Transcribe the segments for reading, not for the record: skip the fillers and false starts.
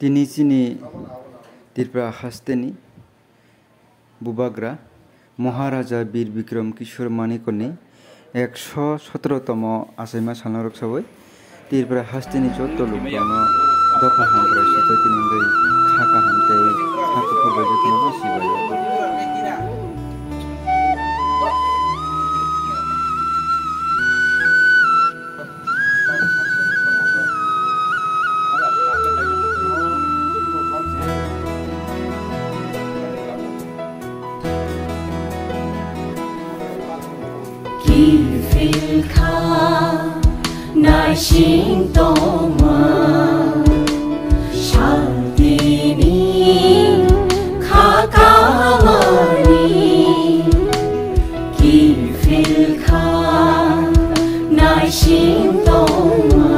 তিনি চিনি ত্রিপুরা হাস্তেনি বুবাগ্রা মহারাজা বীর বিক্রম কিশোর মানিকনি 117তম আসাইমা সালনারক সবাই ত্রিপুরা হাস্তেনি চত্তলুকন দফা হামপ্রা সাথে তিনি খাকা হামতে খাকু ফুরবাই যেতে সিবাই Nai sing toma Shantini Kakamani Kifilka Nai sing toma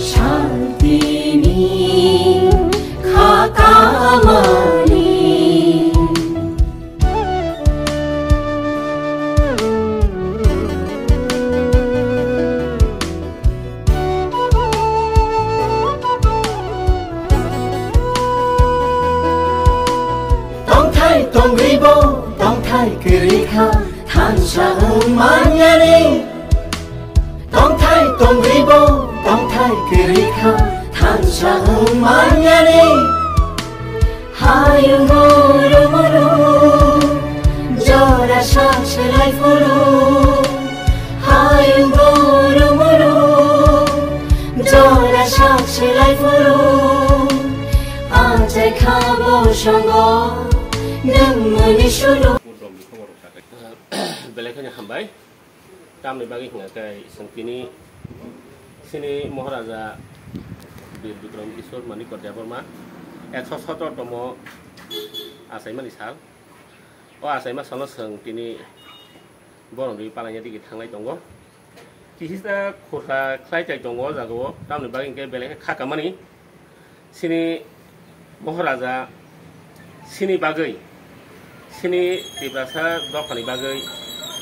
Shantini Kakamani Tong ribo, tong thai kirika, than sa manyani. Tong ribo, tong thai kirika, than sa manyani. Hayung muru muru, jora sa selai furu. Hayung muru muru, jora sa selai furu. Ajai khabo songo. Belakangnya hambai, kami bagi ngakai sengkini sini Maharaja Bir Bikram Kishor Manikor Deborma 117তম আসাইমা নিসাল ও আসাইমা সানো sengkini বরংদি পালাইয়া দিকে थांनाय दङ किसिदा खथा ख्लायजाय दङ जागो kami bagi ngakai belakang खाकामानि sini Maharaja sini bagai sini tibrasa dofani bagai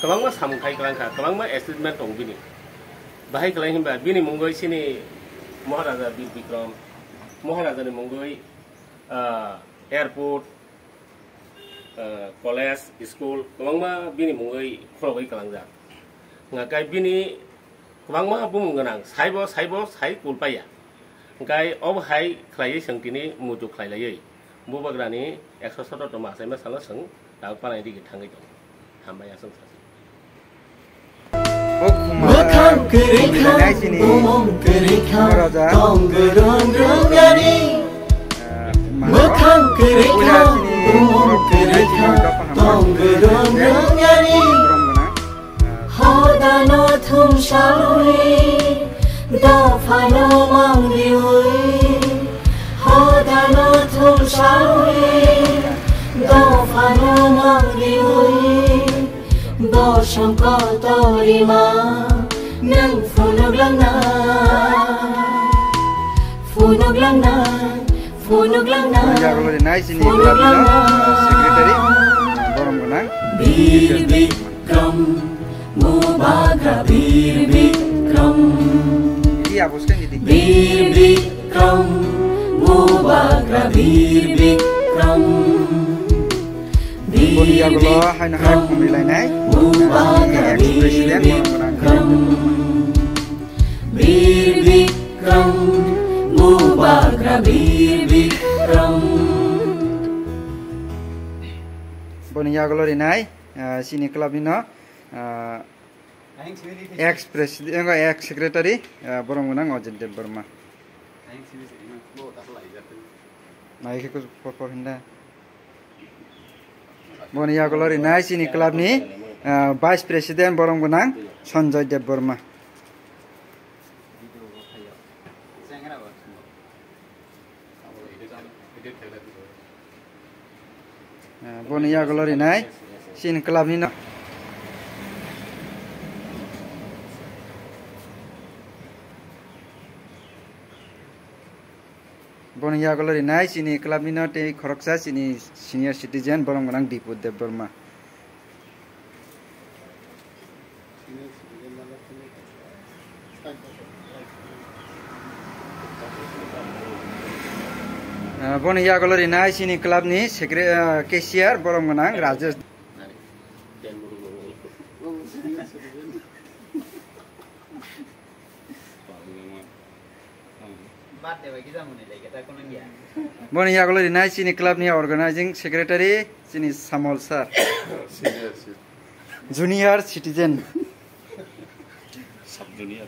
kabang ma samkai kelangka kabang ma estimate dong bini bahai kelang himba bini mongoi sini Maharaja Bir Bikram Maharaja ni mongoi airport college school kabang ma bini mongoi khrogai kelangja ngakai bini kabang ma bumung ganang saibo sai kulpaya ngakai ob hai khlai sengkini muju khlailai Bubagrani 117তম আসাইমা সালা সং দাও পালাই দিকে থাঙ্গै दं हामबाय आसं सासे Makan kerika, umum kerika, tonggerong rongani. Makan kerika, umum kerika, tonggerong rongani. Hodano thum shawi, dafano mangliwi. Hodano thum shawi, dafano mangliwi. Bosong kotorima nang funog lang na funog lang na funog lang na secretary borom gunang Bir Bikram Mubagra Bir Bikram iya boskan jadi Bir Bikram Mubagra Bir Bikram Bonia golo hai na hai kumilai ex-president Bir Bikram Mubagra Bir Bikram Bonia golo rinai sini club ino ex-president ex-secretary borong gunang Ojen Deborma naik ke por hinda Bonia Glory nice ini club ni vice president borong gunang Sanjay Deborma Bonia Glory nice sini club ni no Bonia Glory nice ini club ni no te khoroksa sini senior citizen borong gunang Dipu Deborma Boni Yagolari Nai Sini Club ni Cashier Boromganang Rajesh. Boni Yagolari Nai Sini Club ni Organizing Secretary Sini Samol Sir. Junior Citizen. Sub-junior.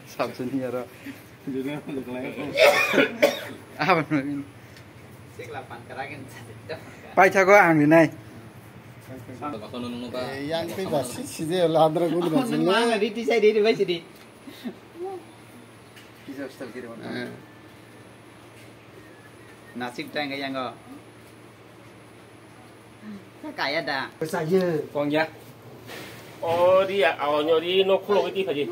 Sub-junior. Paithago angri nai. Yang bebas sih dia ladra guna macam ni. Mana riti saya diri baca di. Nasib tengah yang go. Kaya dah. Saya. Kong ya. Oh dia awalnya di no kulo itu saja.